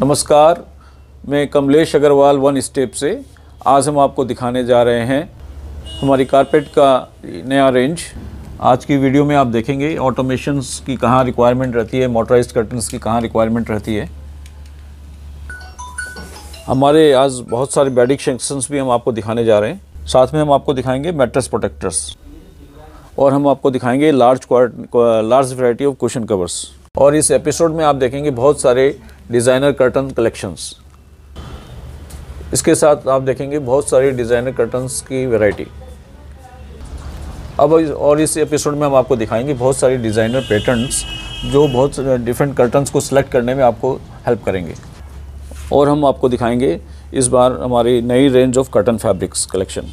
नमस्कार, मैं Kamlesh Agarwal one step से। आज हम आपको दिखाने जा रहे हैं हमारी कारपेट का नया रेंज। आज की वीडियो में आप देखेंगे ऑटोमेशंस की कहाँ रिक्वायरमेंट रहती है, मोटराइज्ड कर्टन्स की कहाँ रिक्वायरमेंट रहती है। हमारे आज बहुत सारे बेडिंग सेक्शंस भी हम आपको दिखाने जा रहे हैं। साथ में हम आपको दिखाएंगे मैट्रेस प्रोटेक्टर्स और हम आपको दिखाएंगे large variety of cushion covers. और इस एपिसोड में आप देखेंगे बहुत सारे डिज़ाइनर कर्टन कलेक्शंस। इसके साथ आप देखेंगे बहुत सारे डिज़ाइनर कर्टन्स की वैरायटी। अब और इस एपिसोड में हम आपको दिखाएंगे बहुत सारे डिज़ाइनर पैटर्न्स जो बहुत डिफरेंट कर्टन्स को सिलेक्ट करने में आपको हेल्प करेंगे। और हम आपको दिखाएंगे इस बार हमारी नई range of curtain fabrics collection.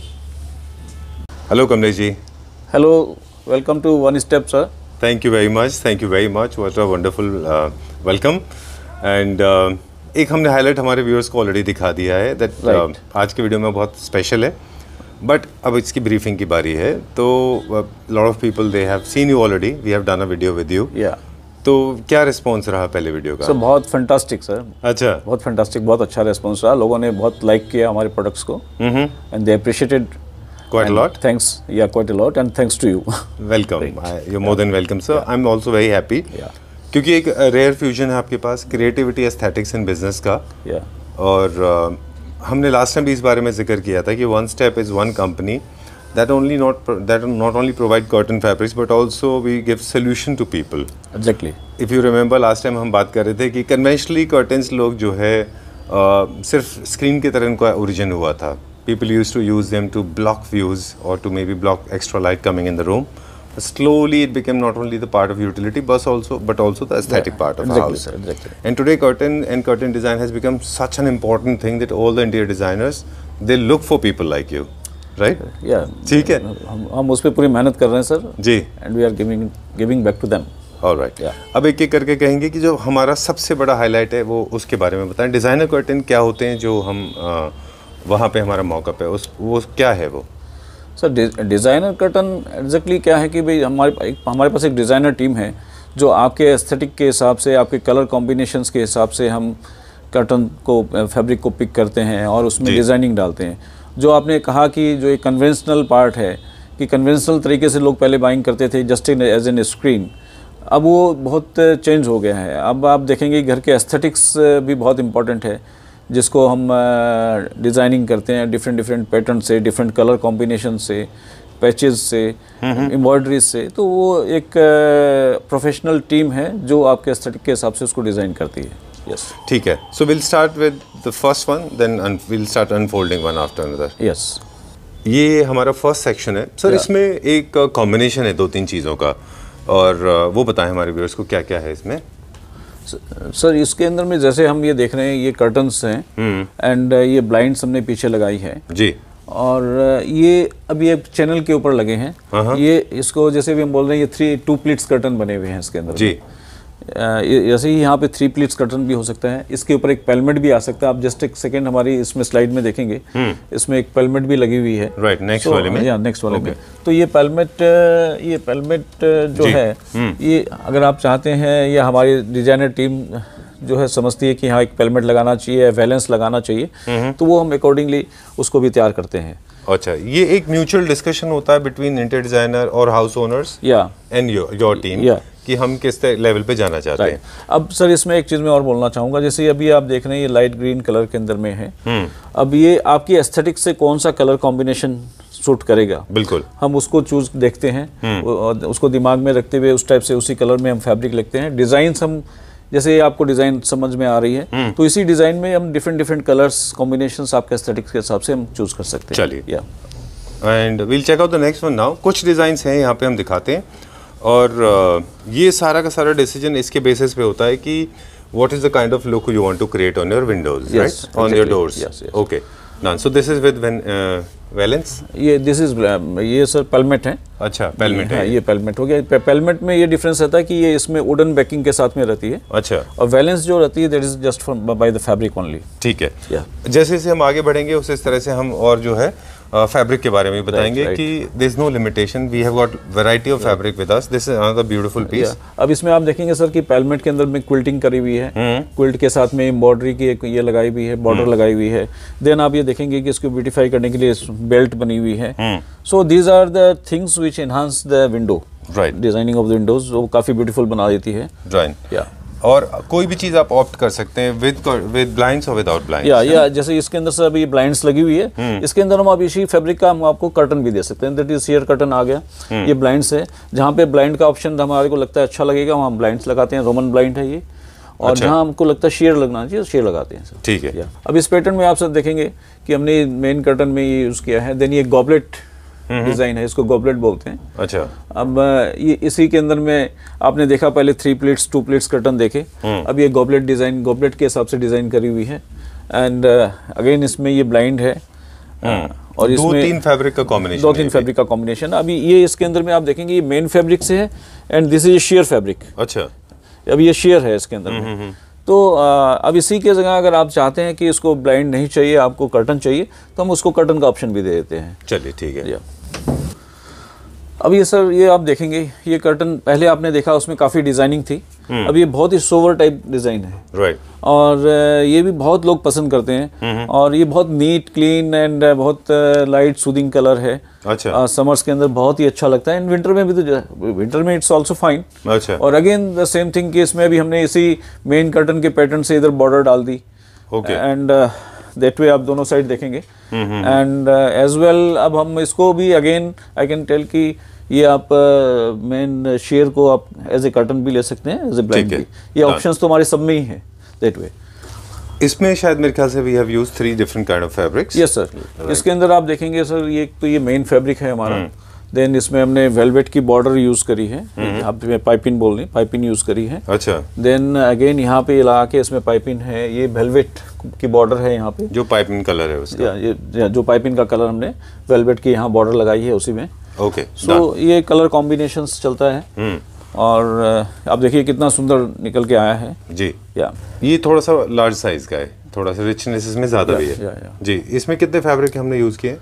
Hello Kamlesh ji. Hello, welcome to one step sir. Thank you very much. What a wonderful welcome. And एक हमने हाईलाइट हमारे व्यूअर्स को ऑलरेडी दिखा दिया है दैट आज की वीडियो में बहुत स्पेशल है, बट अब इसकी ब्रीफिंग की बारी है। तो lot of people they have seen you already, we have done a video with you. तो क्या रिस्पॉन्स रहा पहले वीडियो का? सर बहुत फैंटास्टिक सर। अच्छा, बहुत फैंटास्टिक, बहुत अच्छा रिस्पॉन्स रहा। लोगों ने बहुत लाइक किया हमारे प्रोडक्ट्स को and they appreciated quite a lot. Thanks, yeah, quite a lot, and thanks to you. Welcome. You're more than welcome, sir. I'm also very happy. क्योंकि एक रेयर फ्यूजन है आपके पास क्रिएटिविटी, एस्थेटिक्स एंड बिजनेस का। और हमने last time भी इस बारे में जिक्र किया था कि one step is one company that not only provide curtain fabrics but also we give solution to people. Exactly. If you remember last time हम बात कर रहे थे कि conventionally curtains लोग जो है सिर्फ स्क्रीन की तरह इनका ओरिजिन हुआ था। People used to use them to block views or to maybe block extra light coming in the room. But slowly it became not only the part of utility but also the aesthetic part of the house. Exactly. And today curtain design has become such an important thing that all the interior designers, they look for people like you, right? Yeah. ठीक है। हम उस पर पूरी मेहनत कर रहे हैं sir ji. And we are giving back to them. All right. अब एक एक करके कहेंगे कि जो हमारा सबसे बड़ा हाईलाइट है वो उसके बारे में बताएं। डिज़ाइनर कर्टन क्या होते हैं जो हम वहाँ पे हमारा मौका पे वो क्या है वो? सर डिज़ाइनर कर्टन एग्जैक्टली क्या है कि भाई हमारे पास एक डिज़ाइनर टीम है जो आपके एस्थेटिक के हिसाब से, आपके कलर कॉम्बिनेशंस के हिसाब से हम कर्टन को, फैब्रिक को पिक करते हैं और उसमें डिज़ाइनिंग डालते हैं। जो आपने कहा कि जो एक कन्वेंशनल पार्ट है कि कन्वेंशनल तरीके से लोग पहले बाइंग करते थे जस्ट एज एन स्क्रीन, अब वो बहुत चेंज हो गया है। अब आप देखेंगे घर के एस्थेटिक्स भी बहुत इंपॉर्टेंट है जिसको हम डिज़ाइनिंग करते हैं डिफरेंट पैटर्न से, डिफरेंट कलर कॉम्बिनेशन से, पैचेज से, एम्ब्रॉयडरीज से। तो वो एक प्रोफेशनल टीम है जो आपके एस्थेटिक के हिसाब से उसको डिज़ाइन करती है। यस, ठीक है। So will start with the first one, then will start unfolding one after another. Yes, ये हमारा फर्स्ट सेक्शन है सर। इसमें एक कॉम्बिनेशन है 2-3 चीज़ों का, और वो बताएं हमारे व्यूअर्स को क्या क्या है इसमें। सर इसके अंदर में जैसे हम ये देख रहे हैं, ये कर्टन्स हैं एंड ये ब्लाइंड्स हमने पीछे लगाई है जी। और ये अभी एक चैनल के ऊपर लगे हैं। ये इसको जैसे भी हम बोल रहे हैं, ये 2 प्लीट्स कर्टन बने हुए हैं इसके अंदर जी। जैसे ही यहाँ पे 3 प्लीट्स कर्टन भी हो सकता है, इसके ऊपर एक पेलमेट भी आ सकता है। आप जस्ट एक सेकेंड हमारी इसमें स्लाइड में देखेंगे, इसमें एक पेलमेट भी लगी हुई है। राइट, नेक्स्ट वाले में। नेक्स्ट वाले में। तो ये पेलमेट जो है, ये अगर आप चाहते हैं, या हमारी डिजाइनर टीम जो है समझती है कि हाँ एक पेलमेट लगाना चाहिए, वैलेंस लगाना चाहिए, तो वो हम अकॉर्डिंगली उसको भी तैयार करते हैं। अच्छा, ये एक म्यूचुअल डिस्कशन होता है बिटवीन इंटीरियर डिजाइनर और house owners and your team कि हम किस लेवल पे जाना चाहते हैं। अब सर इसमें एक चीज़ मैं और बोलना चाहूँगा, जैसे अभी आप देख रहे हैं ये लाइट ग्रीन कलर के अंदर में है। अब ये आपकी एस्थेटिक से कौन सा कलर कॉम्बिनेशन सूट करेगा, बिल्कुल हम उसको चूज देखते हैं, उसको दिमाग में रखते हुए उस टाइप से उसी कलर में हम फैब्रिक लिखते हैं। डिज़ाइंस हम जैसे आपको डिज़ाइन समझ में आ रही है, तो इसी डिज़ाइन में हम डिफरेंट कलर्स कॉम्बिनेशंस आपके एस्थेटिक्स के हिसाब से हम चूज कर सकते हैं। चलिए, and we'll check out the next one now. कुछ डिज़ाइंस हैं यहाँ पे हम दिखाते हैं, और ये सारा का सारा डिसीजन इसके बेसिस पे होता है कि what is the kind of look you want to create on your windows, right? Exactly. On your doors. Yes. Okay. Now, so this is with valence? ये सर पेलमेट है। अच्छा, पेलमेट है। ये पेलमेट हो गया। पेलमेट में ये डिफरेंस रहता है कि ये इसमें वुडन बैकिंग के साथ में रहती है। अच्छा। और वैलेंस जो रहती है that is just by the fabric only. ठीक है। जैसे जैसे हम आगे बढ़ेंगे उस तरह से हम और जो है फैब्रिक के बारे में बताएंगे कि there is no limitation, we have got variety of fabric with us, this is another beautiful piece. अब इसमें आप देखेंगे सर कि पैलमेट के अंदर में क्विल्टिंग करी हुई है, क्विल्ट के साथ में एम्ब्रॉयडरी की एक ये लगाई हुई है, बॉर्डर लगाई हुई है। देन आप ये देखेंगे कि इसको ब्यूटीफाई करने के लिए बेल्ट बनी हुई है। So these are the things which enhance the window, right, designing of the windows, जो काफी ब्यूटीफुल बना देती है। राइट, या और कोई भी चीज आप ऑप्ट कर सकते हैं विद ब्लाइंड्स और विदाउट ब्लाइंड्स। या जैसे इसके अंदर सर अभी ब्लाइंड्स लगी हुई है, इसके अंदर हम आप इसी फैब्रिक का हम आपको कर्टन भी दे सकते हैं, दैट इज शेयर कर्टन आ गया। ये ब्लाइंड्स है, जहाँ पे ब्लाइंड का ऑप्शन हमारे को लगता है अच्छा लगेगा वहाँ हम ब्लाइंड्स लगाते हैं, रोमन ब्लाइंड है ये। और अच्छा। जहाँ हमको लगता है शेयर लगना चाहिए शेयर लगाते हैं सर। ठीक है। अब इस पैटर्न में आप सर देखेंगे कि हमने मेन कर्टन में ये यूज किया है। देन ये गॉबलेट डिजाइन है, इसको गॉबलेट बोलते हैं। अच्छा। अब ये इसी के अंदर में आपने देखा पहले 3 प्लेट्स 2 प्लेट्स कर्टन देखे, अब ये गॉबलेट डिजाइन गॉबलेट के हिसाब से डिजाइन करी हुई है। एंड अगेन इसमें ये ब्लाइंड है और इसमें 2-3 फैब्रिक का कॉम्बिनेशन, 2-3 फैब्रिक का कॉम्बिनेशन। अभी ये इसके अंदर में आप देखेंगे ये मेन फैब्रिक से है and this is share fabric. अच्छा। अब ये शेयर है इसके अंदर में। तो अब इसी के जगह अगर आप चाहते हैं कि इसको ब्लाइंड नहीं चाहिए, आपको कर्टन चाहिए, तो हम उसको कर्टन का ऑप्शन भी दे देते हैं। चलिए ठीक है। अब ये सर ये आप देखेंगे ये कर्टन पहले आपने देखा उसमें काफ़ी डिजाइनिंग थी, अब ये बहुत ही सोवर टाइप डिज़ाइन है। राइट। और ये भी बहुत लोग पसंद करते हैं और ये बहुत नीट क्लीन एंड बहुत लाइट सूदिंग कलर है। अच्छा। समर्स के अंदर बहुत ही अच्छा लगता है, एंड विंटर में भी, तो विंटर में इट्स ऑल्सो फाइन। अच्छा। और अगेन द सेम थिंग कि इसमें अभी हमने इसी मेन कर्टन के पैटर्न से इधर बॉर्डर डाल दी। ओके। एंड दैट वे आप दोनों साइड देखेंगे। एंड एज वेल अब हम इसको भी अगेन आई कैन टेल कि ये आप मेन शेयर को आप एज ए कर्टन भी ले सकते हैं, एज ए ब्लाइंड भी। ये ऑप्शंस तो हमारे सब में ही है दैट वे। इसमें शायद मेरे ख्याल से we have used 3 different kind of fabrics. Yes sir. इसके अंदर आप देखेंगे सर ये तो ये मेन फैब्रिक है हमारा। देन इसमें हमने वेलवेट की बॉर्डर यूज करी है, यहाँ पे पाइपिंग बोल रही पाइपिंग यूज करी है। अच्छा। देन अगेन यहाँ पे लगा के इसमें पाइपिंग है, ये वेलवेट की बॉर्डर है यहाँ पे, जो पाइपिंग कलर है उसका। ये जो पाइपिंग का कलर हमने वेलवेट की यहाँ बॉर्डर लगाई है उसी में। ओके। सो ये कलर कॉम्बिनेशंस चलता है और आप देखिए कितना सुंदर निकल के आया है जी। या ये थोड़ा सा लार्ज साइज का है, थोड़ा सा रिचनेस इसमें ज्यादा भी है। जी। इसमें कितने फैब्रिक हमने यूज किए?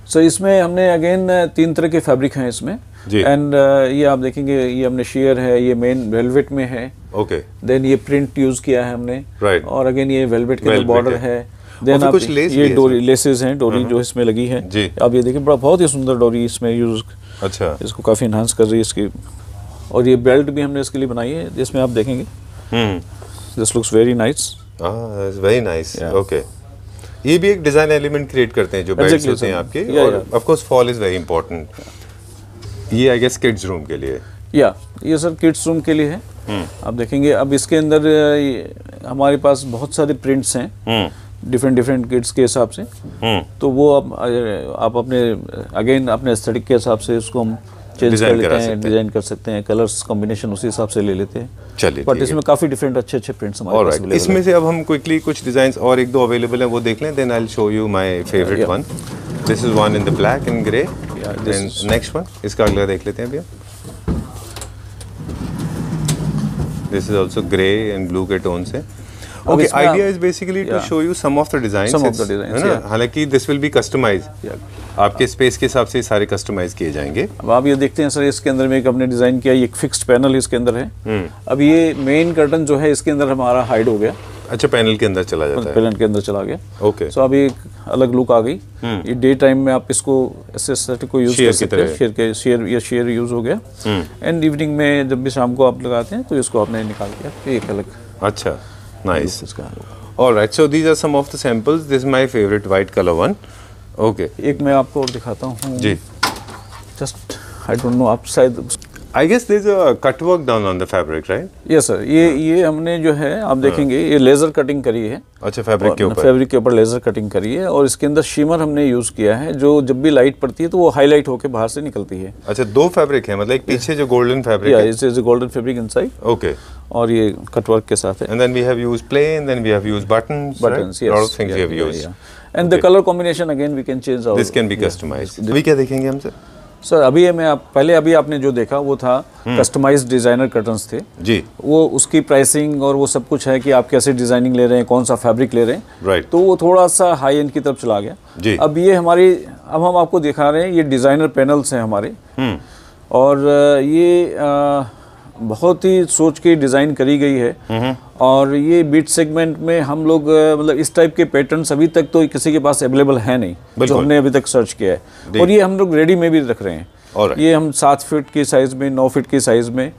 सो इसमें हमने अगेन 3 तरह के फैब्रिक हैं इसमें। एंड ये आप देखेंगे ये हमने शेयर है, ये मेन वेलवेट में है। ओके। देन ये प्रिंट यूज किया है हमने। राइट। और अगेन ये वेलवेट के बॉर्डर है। देन आप कुछ लेस ये डोरी लेसेस हैं, डोरी जो इसमें लगी है जी। आप ये देखिए बड़ा बहुत ही सुंदर डोरी इसमें यूज। अच्छा। इसको काफी इनहांस कर रही है इसकी। और ये बेल्ट भी हमने इसके लिए बनाई है जिसमें आप देखेंगे this looks very nice. Very nice. Okay. ये भी एक डिजाइन एलिमेंट क्रिएट करते हैं जो बेल्ट्स होते हैं आपके। और of course fall is very important. ये आई गेस किड्स रूम के लिए। या ये सर किड्स रूम के लिए है। आप देखेंगे अब इसके अंदर हमारे पास बहुत सारे प्रिंट्स हैं डिफरेंट किड्स के हिसाब से। तो वो आप अपने अगेन अपने एस्थेटिक के हिसाब से उसको हम चेंज कर लेते हैं, डिजाइन कर सकते हैं, कलर्स कॉम्बिनेशन उसी हिसाब से ले लेते हैं। चलिए। बट इसमें काफी डिफरेंट अच्छे प्रिंट्स हमारे पास अवेलेबल हैं। इसमें से अब हम क्विकली कुछ डिजाइंस और 1-2 अवेलेबल हैं वो देख लें, then I will show you my favourite one. This is one in the black and grey. Then next one इसका अगला देख लेते हैं भैया। This is also grey and blue के टोन से। Okay, idea is basically to show you some of the designs. Some of the designs, है ना? हालांकि this will be customized. आपके स्पेस के हिसाब से सारे कस्टमाइज किए जाएंगे। अब आप ये देखते हैं सर इसके अंदर में एक हमने डिजाइन किया, एक फिक्स्ड पैनल इसके अंदर है। अब ये मेन कर्टन जो है इसके अंदर हमारा हाइड हो गया। अच्छा, पैनल के अंदर चला जाता है। पैनल के अंदर चला गया। ओके। सो अभी एक अलग लुक आ गई। ये डे टाइम में आप इसको एस्थेटिक को यूज कर सकते हैं। शेयर यूज हो गया। एंड इवनिंग में जब भी शाम को आप लगाते हैं तो इसको आपने निकाल दिया, एक अलग। अच्छा, nice. Alright, so these are some of the samples. This is my favourite white colour one. Okay. एक मैं आपको और दिखाता हूँ जी। जस्ट आई डोंट नो, आप शायद I guess there is a cut work down on the fabric, right? Yes sir. ये हमने जो है आप देखेंगे ये लेजर कटिंग करी है। अच्छा, फैब्रिक के ऊपर लेजर कटिंग करी है और इसके अंदर शिमर हमने यूज किया है जो जब भी लाइट पड़ती है तो वो हाईलाइट होकर बाहर से निकलती है। अच्छा, 2 फैब्रिक है, मतलब एक पीछे जो गोल्डन फैब्रिक है। It is golden fabric inside. Okay. और ये कट वर्क के साथ है। And then we have used plain, then we have used buttons, yes. Lot of things we have used. And the colour combination again we can change our, this can be customised. अभी क्या देखेंगे हम sir? अभी मैं पहले अभी आपने जो देखा वो था कस्टमाइज्ड डिजाइनर कर्टन्स थे जी। वो उसकी प्राइसिंग और वो सब कुछ है कि आप कैसे डिजाइनिंग ले रहे हैं, कौन सा फैब्रिक ले रहे हैं। राइट। तो वो थोड़ा सा हाई एंड की तरफ चला गया जी। अब ये हमारी अब हम आपको दिखा रहे हैं, ये डिज़ाइनर पैनल्स हैं हमारे, और ये बहुत ही सोच के डिज़ाइन करी गई है। और ये बीट सेगमेंट में हम लोग मतलब इस टाइप के पैटर्न्स अभी तक तो किसी के पास अवेलेबल है नहीं, जो हमने अभी तक सर्च किया है। और ये हम लोग रेडी में भी रख रहे हैं। ये हम 7 फीट की साइज़ में, 9 फीट की साइज़ में,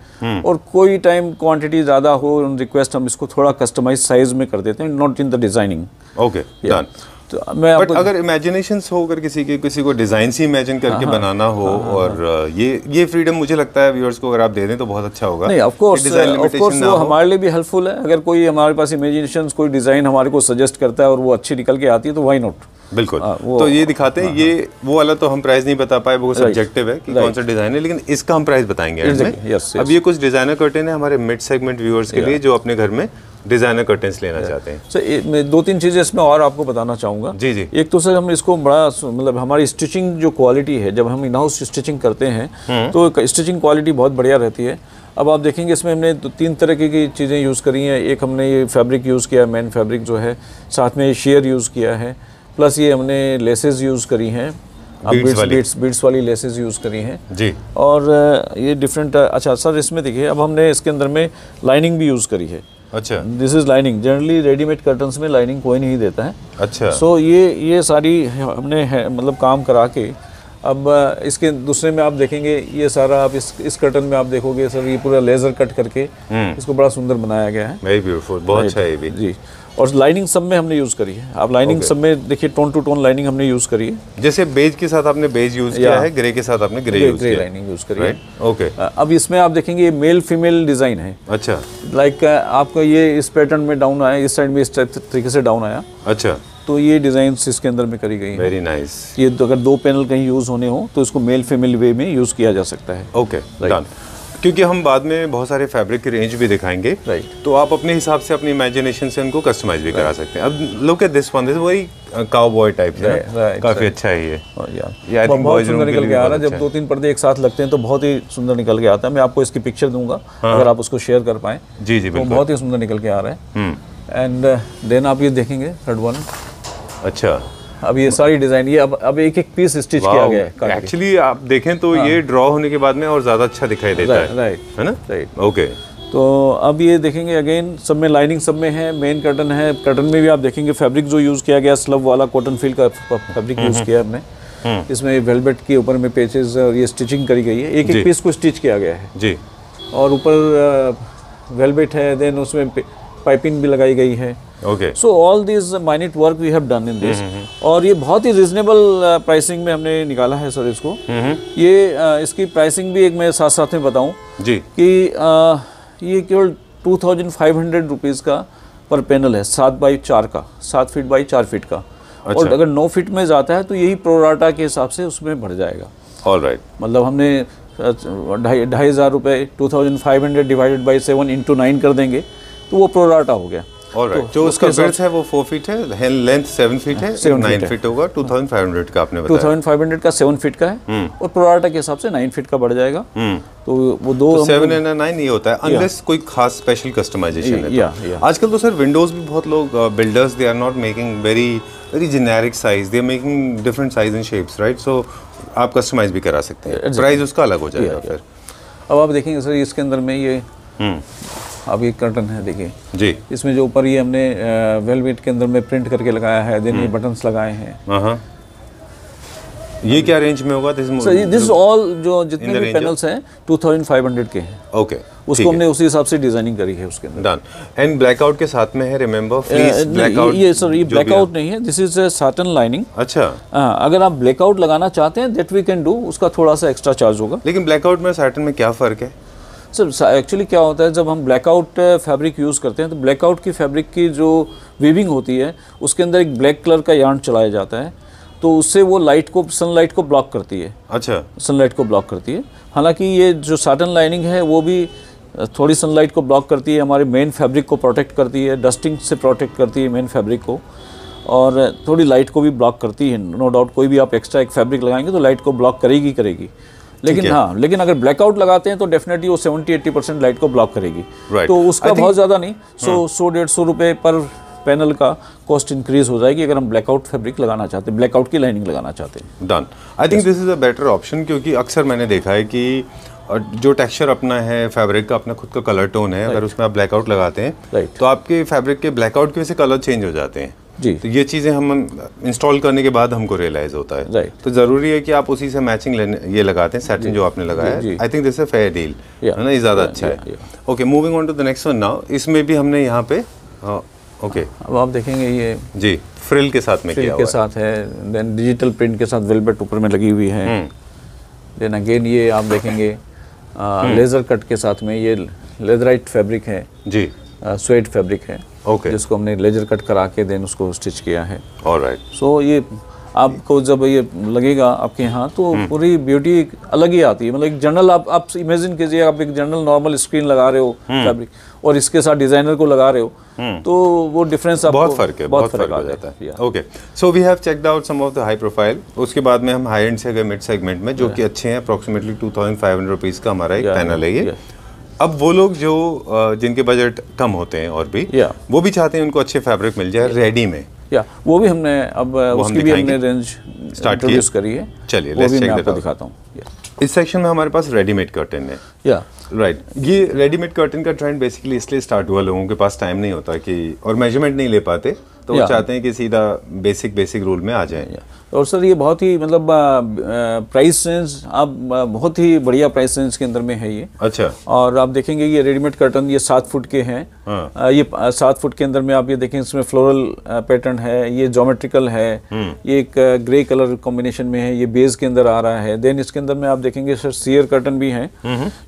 और कोई टाइम क्वांटिटी ज़्यादा हो रिक्वेस्ट हम इसको थोड़ा कस्टमाइज साइज़ में कर देते हैं, not in the designing. Okay, done. तो मैं आपको अगर इमेजिनेशन हो, अगर किसी को डिज़ाइन से इमेजिन करके बनाना हो, और ये फ्रीडम मुझे लगता है व्यूअर्स को अगर आप दे दें तो बहुत अच्छा होगा। नहीं, ऑफ कोर्स वो हमारे लिए भी हेल्पफुल है। अगर कोई हमारे पास इमेजिनेशन, कोई डिज़ाइन हमारे को सजेस्ट करता है और वो अच्छी निकल के आती है तो व्हाई नॉट। बिल्कुल। तो ये दिखाते हैं, ये वो वाला तो हम प्राइस नहीं बता पाए, वो सब्जेक्टिव है कि कौन सा डिज़ाइन है, लेकिन इसका हम प्राइस बताएंगे। अब ये कुछ डिज़ाइनर कर्टेन है हमारे मिड सेगमेंट व्यूअर्स के लिए जो अपने घर में डिज़ाइनर कर्टेन्स लेना चाहते हैं। सर, मैं 2-3 चीज़ें इसमें और आपको बताना चाहूँगा। जी जी। एक तो सर, हम इसको बड़ा मतलब हमारी स्टिचिंग जो क्वालिटी है, जब हम इन हाउस स्टिचिंग करते हैं तो स्टिचिंग क्वालिटी बहुत बढ़िया रहती है। अब आप देखेंगे इसमें हमने 3 तरह की चीज़ें यूज़ करी हैं। एक हमने ये फैब्रिक यूज़ किया, मेन फैब्रिक जो है, साथ में शेयर यूज़ किया है, प्लस ये हमने लेसेस यूज़ करी हैं, बीट्स वाली लेसेस यूज़ करी हैं जी। और ये डिफरेंट। अच्छा सर, इसमें देखिए, अब हमने इसके अंदर में लाइनिंग भी यूज़ करी है। अच्छा, this is lining. Generally readymade curtains में लाइनिंग कोई नहीं देता है। अच्छा। सो ये सारी हमने मतलब काम करा के, अब इसके दूसरे में आप देखेंगे, ये सारा आप इस कर्टन में आप देखोगे सर, ये पूरा लेज़र कट करके इसको बड़ा सुंदर बनाया गया है। वेरी ब्यूटीफुल, बहुत अच्छा है ये भी जी। और लाइनिंग सब में हमने यूज़ करी है। आप लाइनिंग सब में देखिए, टोन टू टोन लाइनिंग हमने यूज़ करी है। जैसे बेज के साथ आपने बेज यूज़ किया है, ग्रे के साथ आपने ग्रे यूज़ किया है, लाइनिंग यूज़ करी है। ओके। अब इसमें आप देखेंगे ये मेल फीमेल डिज़ाइन है। अच्छा। लाइक आपका ये इस पैटर्न में डाउन आया, इस साइड में इस तरीके से डाउन आया। अच्छा। तो ये डिज़ाइंस इसके अंदर में करी गई है। Very nice. ये तो अगर 2 पैनल कहीं यूज़ होने हो तो इसको मेल फीमेल वे में यूज़ किया जा सकता है। Okay, done. क्योंकि हम बाद में बहुत सारे फैब्रिक की रेंज भी दिखाएंगे, तो आप अपने हिसाब से अपनी इमेजिनेशन से उनको कस्टमाइज भी करा सकते हैं। अब look at this one, this वही काउबॉय टाइप है, काफी अच्छा है ये। आई थिंक बहुत सुंदर निकल के आ रहा है। जब 2-3 पर्दे एक साथ लगते हैं तो बहुत ही सुंदर निकल के आता है। मैं आपको इसकी पिक्चर दूंगा, अगर आप उसको शेयर कर पाएँ। जी जी, तो बहुत ही सुंदर निकल के आ रहा है। एंड देन आप ये देखेंगे थर्ड वन। अच्छा, अब ये सारी डिजाइन, ये अब एक एक पीस स्टिच किया गया है। एक्चुअली आप देखें तो ये ड्रॉ होने के बाद में और ज्यादा अच्छा दिखाई देता है। राइट, है ना? राइट। ओके। तो अब ये देखेंगे अगेन, सब में लाइनिंग सब में है। मेन कर्टन है, कर्टन में भी आप देखेंगे फैब्रिक जो यूज़ किया गया, स्लब वाला कॉटन फील का फैब्रिक यूज़ किया हमने। इसमें वेलवेट के ऊपर में पेचेस और ये स्टिचिंग करी गई है। एक एक पीस को स्टिच किया गया है जी। और ऊपर वेलवेट है, देन उसमें पाइपिंग भी लगाई गई है। Okay. So all this minute work we have done in this, और ये बहुत ही रीजनेबल प्राइसिंग में हमने निकाला है सर इसको। ये इसकी प्राइसिंग भी एक मैं साथ साथ में बताऊं जी कि ये केवल 2500 रुपीज़ का पर पैनल है, 7x4 का, 7 फीट बाई 4 फीट का। अच्छा। और अगर 9 फीट में जाता है तो यही प्रोराटा के हिसाब से उसमें बढ़ जाएगा। ऑलराइट। मतलब हमने 2,500 रुपये 2500 डिवाइडेड बाई 7 इंटू 9 कर देंगे तो वो प्रोराटा हो गया। ऑलराइट। जो उसका विड्थ है वो 4 फीट है, लेंथ 7 फीट है, 9 फीट होगा। 2500 का आपने बताया। 2500 का 7 फीट का है और प्रोराटा के हिसाब से 9 फीट का बढ़ जाएगा। तो वो दो 7 और 9 ये होता है, अनलेस कोई खास स्पेशल कस्टमाइजेशन है। आजकल तो सर विंडोज भी बहुत लोग builders, they are not making very generic size, they are making different size and shapes, right? So आप कस्टमाइज भी करा सकते हैं, प्राइस उसका अलग हो जाएगा फिर। अब आप देखेंगे सर इसके अंदर में ये अब ये कर्टन है, देखिए जी, इसमें जो ऊपर ये हमने वेलवेट के अंदर में प्रिंट करके लगाया है, देन ये बटन्स लगाए हैं। ये क्या रेंज में होगा? दिस ऑल जो जितने भी पैनल्स हैं 2500 के हैं। ओके, उसको हमने उसी हिसाब से डिजाइनिंग करी है उसके अंदर। डन। एंड ब्लैकआउट के साथ में है, रिमेंबर, फ्लीस ब्लैकआउट। ये सर ये ब्लैकआउट नहीं है, दिस इज सैटिन लाइनिंग। अच्छा। अगर आप ब्लैकआउट लगाना चाहते हैं दैट वी कैन डू, उसका थोड़ा सा एक्स्ट्रा चार्ज होगा। लेकिन ब्लैकआउट में सैटिन में क्या फ़र्क है सर? एक्चुअली क्या होता है, जब हम ब्लैकआउट फैब्रिक यूज़ करते हैं तो ब्लैकआउट की फैब्रिक की जो वीविंग होती है उसके अंदर एक ब्लैक कलर का यार्न चलाया जाता है, तो उससे वो लाइट को, सनलाइट को ब्लॉक करती है। अच्छा। सनलाइट को ब्लॉक करती है। हालांकि ये जो सैटिन लाइनिंग है वो भी थोड़ी सनलाइट को ब्लॉक करती है, हमारे मेन फैब्रिक को प्रोटेक्ट करती है, डस्टिंग से प्रोटेक्ट करती है मेन फैब्रिक को, और थोड़ी लाइट को भी ब्लॉक करती है। नो डाउट, कोई भी आप एक्स्ट्रा एक फैब्रिक लगाएंगे तो लाइट को ब्लॉक करेगी। लेकिन हाँ, लेकिन अगर ब्लैकआउट लगाते हैं तो डेफिनेटली वो 70-80% लाइट को ब्लॉक करेगी। तो उसका बहुत ज़्यादा नहीं, 100-150 रुपये पर पैनल का कॉस्ट इंक्रीज हो जाएगी अगर हम ब्लैकआउट फैब्रिक लगाना चाहते हैं, ब्लैकआउट की लाइनिंग लगाना चाहते हैं। Done. I think this is a better option, क्योंकि अक्सर मैंने देखा है कि जो टेक्सचर अपना है फैब्रिक का, अपना खुद का कलर टोन है, अगर उसमें आप ब्लैकआउट लगाते हैं तो आपके फैब्रिक के ब्लैकआउट की वजह से कलर चेंज हो जाते हैं जी। तो ये चीज़ें हम इंस्टॉल करने के बाद हमको रियलाइज होता है। तो ज़रूरी है कि आप उसी से मैचिंग ये लगाते हैं, सैटिन जो आपने लगाया है। I think this is a fair deal, है ना, ये ज़्यादा अच्छा है। Okay, moving on to the next one now. इसमें भी हमने यहाँ पे ओके, अब आप देखेंगे ये जी फ्रिल के साथ में किया हुआ के साथ है, देन डिजिटल प्रिंट के साथ वेलवेट ऊपर में लगी हुई है। देन अगेन ये आप देखेंगे लेज़र कट के साथ में, ये लेदराइट फैब्रिक है जी, स्वेट फैब्रिक है, ओके, जिसको हमने लेजर कट करा के देन उसको स्टिच किया है। ऑलराइट। सो ये आपको जब ये लगेगा आपके यहाँ तो पूरी ब्यूटी अलग ही आती है। मतलब एक जनरल आप इमेजिन कीजिए, आप एक जनरल नॉर्मल स्क्रीन लगा रहे हो फैब्रिक और इसके साथ डिजाइनर को लगा रहे हो तो वो डिफरेंस आपको बहुत फर्क है, बहुत फर्क आ जाता है। Okay, so we have checked out some of the high profile. उसके बाद में हम हाई एंड से गए मिड सेगमेंट में, जो कि अच्छे हैं। अप्रॉक्सीमेटली 2500 रुपीज़ का हमारा एक पैनल है ये। अब वो लोग जो जिनके बजट कम होते हैं और भी वो भी चाहते हैं उनको अच्छे फैब्रिक मिल जाए रेडी में, वो भी हमने अब उसकी भी हमने रेंज स्टार्ट करी है। चलिए वो भी मैं आपको दिखाता हूँ। इस सेक्शन में हमारे पास रेडीमेड कर्टन है। राइट, ये रेडीमेड कर्टन का ट्रेंड बेसिकली इसलिए स्टार्ट हुआ, लोगों के पास टाइम नहीं होता कि और मेजरमेंट नहीं ले पाते, तो वो चाहते हैं कि सीधा बेसिक रूल में आ जाए। और सर ये बहुत ही मतलब प्राइस रेंज आप बहुत ही बढ़िया प्राइस रेंज के अंदर में है ये। अच्छा। और आप देखेंगे ये रेडीमेड कर्टन ये 7 फुट के हैं। ये 7 फुट के अंदर में आप ये देखें, इसमें फ्लोरल पैटर्न है, ये ज्योमेट्रिकल है, ये एक ग्रे कलर कॉम्बिनेशन में है, ये बेस के अंदर आ रहा है। देन इसके अंदर में आप देखेंगे सर शेयर कर्टन भी है,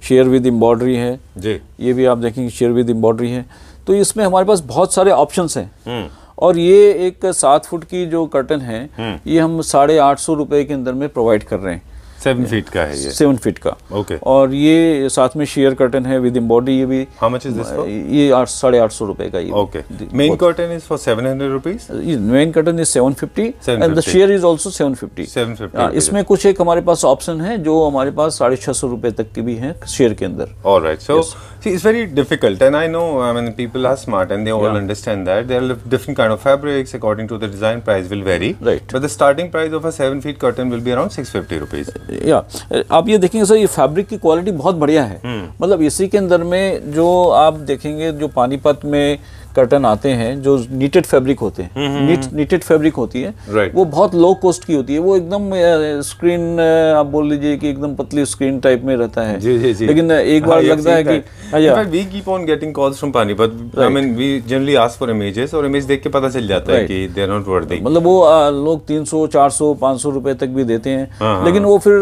शेयर विद एम्ब्रॉयडरी है जी, ये भी आप देखेंगे शेयर विद एम्ब्रॉयडरी है। तो इसमें हमारे पास बहुत सारे ऑप्शंस हैं। और ये एक 7 फुट की जो कर्टन है ये हम 850 रुपए के अंदर में प्रोवाइड कर रहे हैं। 7 फीट का है ये, 7 फीट का। ओके। और ये साथ में शेयर कर्टन है विद एम्ब्रॉयडरी, ये भी how much is this for? ये 850 रुपए का ये। Okay, main curtain is for 700 rupees, main curtain is 750 and the share is also 750। इसमें कुछ एक हमारे पास ऑप्शन है जो हमारे पास 650 रुपए तक की भी है शेयर के अंदर। Alright, so see it's very difficult and I know, I mean, people are smart and they all understand that there are different kind of fabrics according to the design. Price will vary, right, but the starting price of a 7 feet curtain will be around 650 rupees. आप ये देखेंगे sir, ये fabric की quality बहुत बढ़िया है। मतलब इसी के अंदर में जो आप देखेंगे जो पानीपत में कर्टन आते हैं जो नीटेड फैब्रिक होते हैं, नीटेड फैब्रिक होती है, right, वो बहुत लो कॉस्ट की होती है। वो एकदम स्क्रीन आप बोल लीजिए कि एकदम पतली स्क्रीन टाइप में रहता है। जी। लेकिन एक बार लगता है कि we keep on getting calls from Panipat. I mean, we generally ask for images और इमेज देख के पता चल जाता है कि they are not worthy. मतलब वो लोग 300, 400, 500 रुपए तक भी देते हैं। लेकिन वो फिर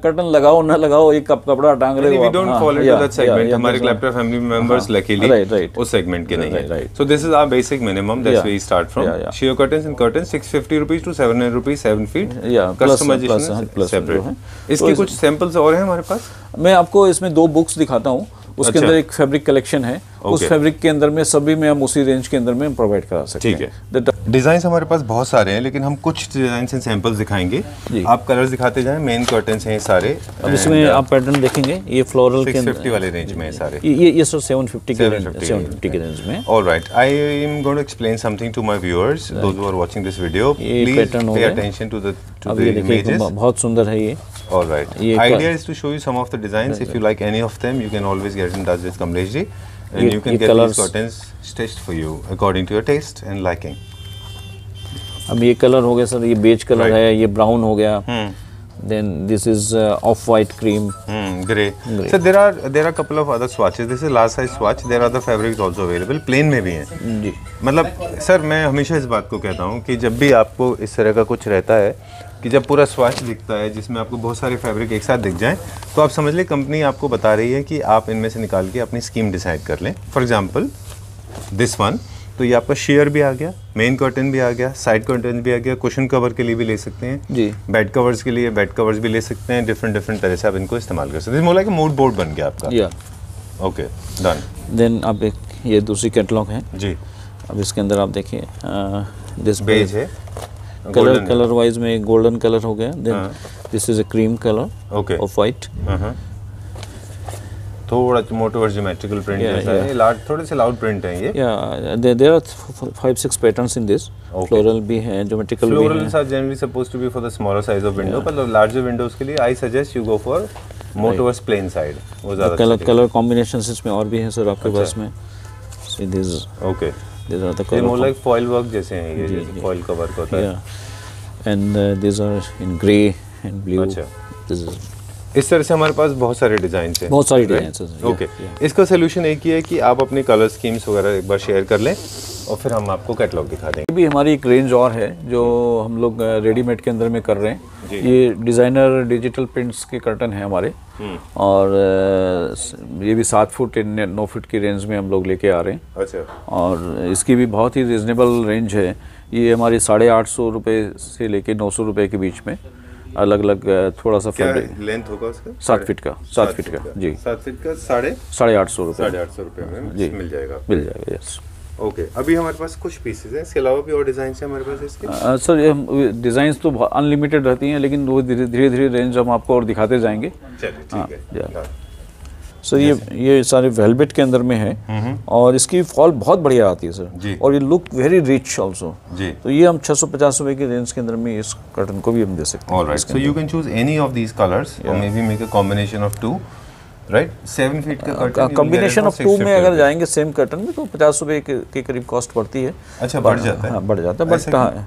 कर्टन लगाओ ना लगाओ, एक कपड़ा टांग रहे हो। We don't fall into that segment. हमारे क्लैप्टर फैमिली मेंबर्स luckily उस सेगमेंट के नहीं है। So this is our basic minimum. That's where we start from. Sheer curtains and curtains 650 rupees to 700 rupees 7 feet. Customization separate. इसके कुछ samples और हैं हमारे पास। मैं आपको इसमें 2 बुक्स दिखाता हूँ। उसके अंदर एक फैब्रिक कलेक्शन है, उस फैब्रिक के अंदर में सभी में हम उसी रेंज के अंदर में प्रोवाइड करा सकते हैं। ठीक है। डिजाइन हमारे पास बहुत सारे हैं, लेकिन हम कुछ डिजाइन एंड सैंपल्स दिखाएंगे। आप कलर्स दिखाते जाएं। मेन कर्टन्स हैं सारे। अब इसमें आप पैटर्न देखेंगे, ये फ्लोरल के 650 वाले रेंज में है सारे। ये सर 750 के रेंज में। Alright, I am going to explain something to my viewers, those who are watching this video. Please pay attention to the images. बहुत सुंदर है ये। Alright. Idea is to show you some of the designs. If you like any of them, you can always get in touch with Kamlesh ji, and you can get these curtains stitched for you according to your taste and liking. अब ये colour हो गया sir, ये beige colour है, ये brown हो गया। Then this is off-white cream. Grey. So there are couple of other swatches. This is large size swatch. There are other fabrics also available. Plain में भी हैं। जी। मतलब सर मैं हमेशा इस बात को कहता हूँ कि जब भी आपको इस तरह का कुछ रहता है कि जब पूरा स्वैच दिखता है जिसमें आपको बहुत सारे फैब्रिक एक साथ दिख जाएं, तो आप समझ लें कंपनी आपको बता रही है कि आप इनमें से निकाल के अपनी स्कीम डिसाइड कर लें। फॉर एग्जांपल दिस वन, तो ये आपका शेयर भी आ गया, मेन कर्टन भी आ गया, साइड कर्टन भी आ गया, कुशन कवर के लिए भी ले सकते हैं जी, बेड कवर्स के लिए बेड कवर्स भी ले सकते हैं। डिफरेंट तरह से आप इनको इस्तेमाल कर सकते हैं। मोर लाइक मूड बोर्ड बन गया आपका। Okay, done. देन अब एक ये दूसरी कैटलॉग है जी। अब इसके अंदर आप देखिए दिस बेज है, कलर वाइज में गोल्डन कलर हो गया। Then this is a cream colour of white. थोड़ा मोटोवर्स ज्योमेट्रिकल प्रिंट जैसा है, लार्ज थोड़े से लाउड प्रिंट है ये। There are 5-6 patterns in this, floral भी है, ज्योमेट्रिकल भी है। Florals are generally supposed to be for the smaller size of window, पर लार्जर विंडोज के लिए I suggest you go for Motoverse plane side, वो ज्यादा कलर कॉम्बिनेशंस इसमें और भी हैं सर आपके पास में। See this, okay, these are the ये color more like foil work जैसे हैं ये, जैसे फॉइल का वर्क होता है। And these are in grey and blue। अच्छा, this is इस तरह से हमारे पास बहुत सारे डिजाइन हैं। बहुत सारी डिजाइन है। ओके, इसका सोल्यूशन एक ही है कि आप अपने कलर स्कीम्स वगैरह एक बार शेयर कर लें और फिर हम आपको कैटलॉग दिखा देंगे। भी हमारी एक रेंज और है जो हम लोग रेडीमेड के अंदर में कर रहे हैं। ये डिज़ाइनर डिजिटल प्रिंट्स के कर्टन है हमारे, और ये भी 7 फुट 9 फुट की रेंज में हम लोग लेके आ रहे हैं। अच्छा, और इसकी भी बहुत ही रिजनेबल रेंज है। ये हमारी 850 रुपये से लेके 900 रुपये के बीच में अलग अलग थोड़ा सा फैब्रिक। लेंथ होगा उसका 7 फीट का, 7 फीट का जी, 7 फीट का 850 रुपये, 850 रुपये में जी मिल जाएगा। मिल जाएगा, यस। ओके, अभी हमारे पास कुछ पीसेज हैं, इसके अलावा भी और डिजाइन है हमारे पास इसके? सर ये डिज़ाइंस तो अनलिमिटेड रहती हैं, लेकिन वो धीरे धीरे रेंज हम आपको और दिखाते जाएंगे। चलिए ठीक है। सर ये सारे वेलवेट के अंदर में है, और इसकी फॉल बहुत बढ़िया आती है सर, और ये लुक वेरी रिच ऑल्सो जी। तो ये हम 650 रुपये की रेंज के अंदर में इस कर्टन को भी हम दे सकते हैं। Alright, so you can choose any of these colours और मे be make a combination of 2, right? 7 feet का कर्टन, कॉम्बिनेशन ऑफ 2 में अगर जाएंगे सेम कर्टन में तो 50 रुपये के करीब कॉस्ट पड़ती है। अच्छा, बढ़ जाता है? हाँ, बढ़ जाता है,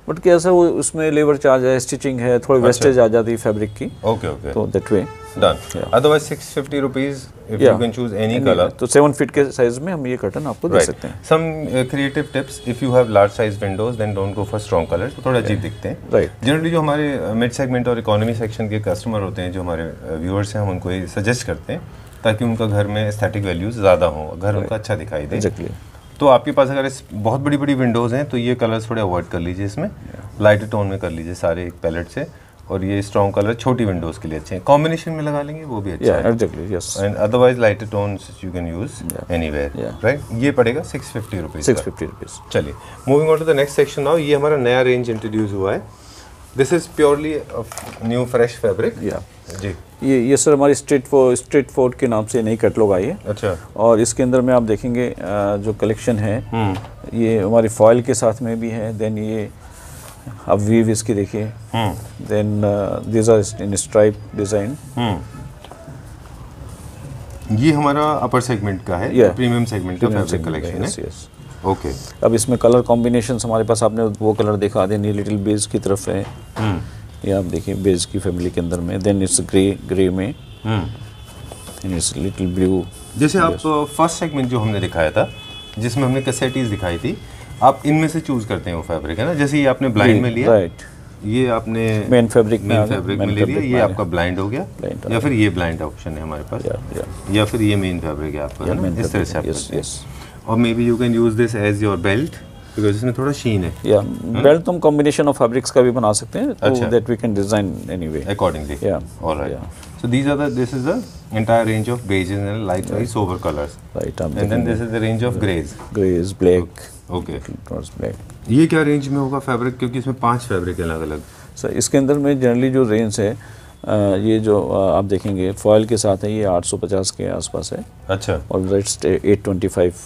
बट कैसा वो उसमें लेबर चार्ज है, स्टिचिंग है, थोड़ी वेस्टेज आ जाती है फैब्रिक की। ओके ओके, तो that way done. Otherwise 650 rupees if you can choose any colour. तो 7 फीट के साइज में हम ये कर्टन आपको दे सकते हैं। Some creative tips, if you have large size windows then don't go for strong colours, तो थोड़ा अजीब दिखते हैं। राइट, जनरली जो हमारे मिड सेगमेंट और इकोनॉमी सेक्शन के कस्टमर होते हैं, जो हमारे व्यूअर्स हैं, हम उनको ये सजेस्ट करते हैं ताकि उनका घर में एस्थेटिक वैल्यूज ज़्यादा हो, घर उनका अच्छा दिखाई दे। एग्जैक्टली। तो आपके पास अगर बहुत बड़ी बड़ी विंडोज़ हैं तो ये कलर्स थोड़े अवॉइड कर लीजिए, इसमें लाइट टोन में कर लीजिए सारे एक पैलेट से, और ये स्ट्रॉन्ग कलर छोटी विंडोज़ के लिए अच्छे हैं, कॉम्बिनेशन में लगा लेंगे वो भी अच्छा है। Exactly, yes. And otherwise light tones you can use anywhere, right? ये पड़ेगा 650 रुपीज़। 650 रुपीज़। चलिए, moving on to the next section now. ये हमारा नया रेंज इंट्रोड्यूस हुआ है, this is purely new fresh fabric. जी, ये सर हमारी स्ट्रीट फोर्ड के नाम से नई कैटलॉग आई है। अच्छा, और इसके अंदर में आप देखेंगे जो कलेक्शन है ये हमारी फॉयल के साथ में भी है। देन ये अब वीव इसकी देखिए, then this are in stripe design. ये हमारा अपर सेगमेंट का है, प्रीमियम सेगमेंट का फैब्रिक कलेक्शन है। ओके, अब इसमें कलर कॉम्बिनेशंस हमारे पास, आपने वो कलर दिखा दें, लिटिल बेज की तरफ है, ये आप देखिए बेज की फैमिली के अंदर में। देन इट्स ग्रे में, इट्स लिटिल ब्लू। जैसे आप फर्स्ट सेगमेंट जो हमने दिखाया था जिसमें हमने कैसेटीज दिखाई थी, आप इनमें से चूज करते हैं वो फैब्रिक, है ना? जैसे ये आपने ब्लाइंड में लिया, राइट, ये आपने मेन फैब्रिक में ले लिया, ये आपका ब्लाइंड हो गया, या फिर ये ब्लाइंड ऑप्शन है हमारे पास, या फिर ये मेन फैब्रिक है आपका, है ना? इस तरह से आप करते हैं। और may be you can use this as your belt, because इसमें थोड़ा शीन है। या बेल्ट तो हम कॉम्बिनेशन ऑफ फैब्रिक्स का भी बना सकते हैं, तो that we can design anyway accordingly. Alright, so this is the entire range of beiges and light very sober colors, right? And then this is the range of grays, black, okay, black. ये क्या range में होगा fabric, क्योंकि इसमें 5 fabric अलग अलग? Sir इसके अंदर में जनरली जो रेंज है, ये जो आप देखेंगे फॉयल के साथ है, ये 850 के आसपास है। अच्छा, और रेट्स 825